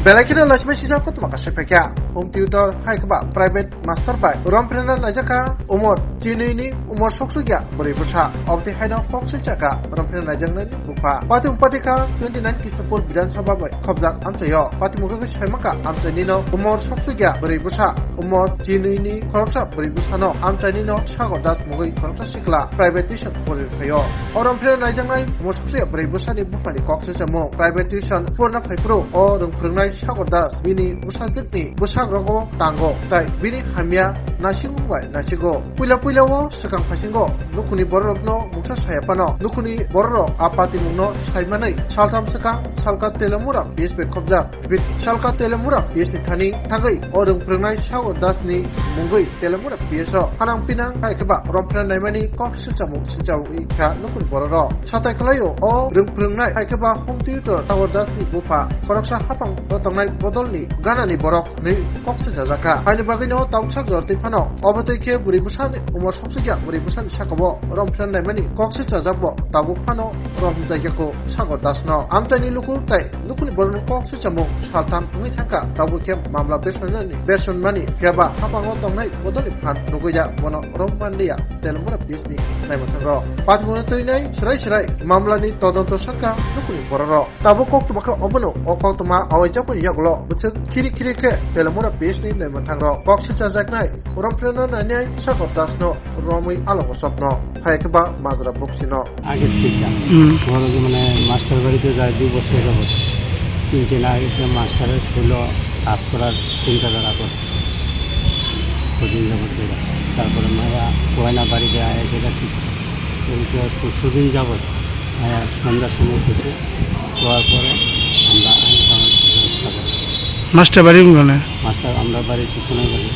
Belakina Lashmi Shina Kutmaka Shepeka, Home Tutor, Haikaba, Private Master by Romprena Najaka, Umor, Chinini, Umor Shoksuya, Boribusha, of the Hino Foxaka, Romprena Najana, Bupa, Patum Patika, 29 Kistapur Bidan Sababa, Kobzak, Amtayo, Patimuka Shemaka, Amtanino, Umor Shoksuya, Boribusha, Umor, Chinini, Korpsa, Boribusano, Amtanino, Shagodas, Mugui, Korpsa Shikla, Private Tuition, Boripayo, or Romprena Najana, Mosquia, Boribusani, Bufani, Coxamo, Private Tuition, Purna Pipro, or Rumprunai. Shagodas, Bini, Busajitni, Busagrogo, Tango, Tai, Bini Hamia, Nashingo, Nashigo, Pula Pulawo, Sakang Pasingo, Nukuni Borobno, Musa Sayapano, Nukuni Borro, Apati Muno, Saimani, Saltam Saka, Salka Telemura, PSP Kobza, Bit Salka Telemura, PSP Tani, Tangai, Orum Prunai Shagodasni, Mungui, Telemura, PSO, Hanang Pinang, Haikaba, Rompran Naimani, Cox Sichamu, Sichawika, Nukun Borro, Satakalayo, or Rumprunai, Haikaba, Home Tutor, Shagodasni, Bupa, Koroksa Hapang. Tangnai bodolni ganani borok ni kokse jazaka ani bagino tawsak jorti phano obateke buribusan umor soksuja buribusan sakabo rompran naimani kokse jazabo tabuk phano rom jaigako sagor dasno amtani luku tai lukuni borno kokse chamo saltam ngi thaka tabuke mamla beson mani fiaba hapango tangnai bodoli phan nugoya bono rompandia telmura bisni naimotro patmono toinai serai mamlani todonto saka lukuni bororo tabuk koktumaka obono okotuma awajako Yaglo, but Kiri Telemura Bisni, the Matangro, Boxes as a night, Romprena, and Shako Dasno, Romi Alabosopno, Haikaba, Mazra Boxino. I get Pika. One of the master varieties I do was the master Sulo, Aspera, Tinka, putting the material. Taparamaya, Koina Barida, I get a Pusudin Java. I have Sanda Samukusu, master বাড়ি কোনখানে? Master আমরা বাড়ি পিছনে বাড়ি।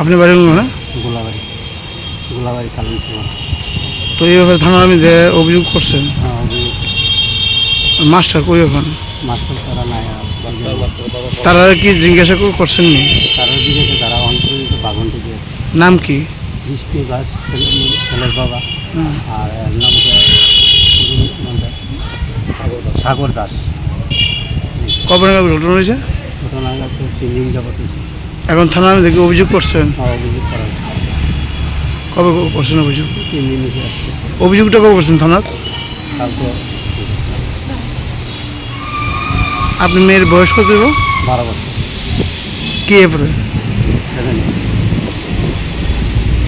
আপনি বাড়ি কোনখানে? গোলাবাড়ি কালুনসীমা। তো এই ব্যাপারে থানা আমি অভিযোগ করছেন? হ্যাঁ অভিযোগ। মাস্টার কই এখন? মাস্টার তারা নাই। তারা কি জিজ্ঞাসা করছেন নি? তারা জিজ্ঞাসা তারা অন্তরিত বাগন্তি দিয়েছে। নাম কি? বৃষ্টি দাস ছেলের বাবা। আর এর নাম সাগর দাস। কবে নাগাদ ঘটনা হয়েছে? ঘটনা হচ্ছে 3 দিন যাবত হয়েছে। এখন থানা আমি দেখি অভিযোগ করছেন? হ্যাঁ অভিযোগ করা হয়েছে। কবে করছেন অভিযোগ? 3 দিন হয়েছে। অভিযোগটা কবে করছেন থানার? কালকে। আপনি মেয়ের বয়স কত? 12 বছর। কি এরপরে? 7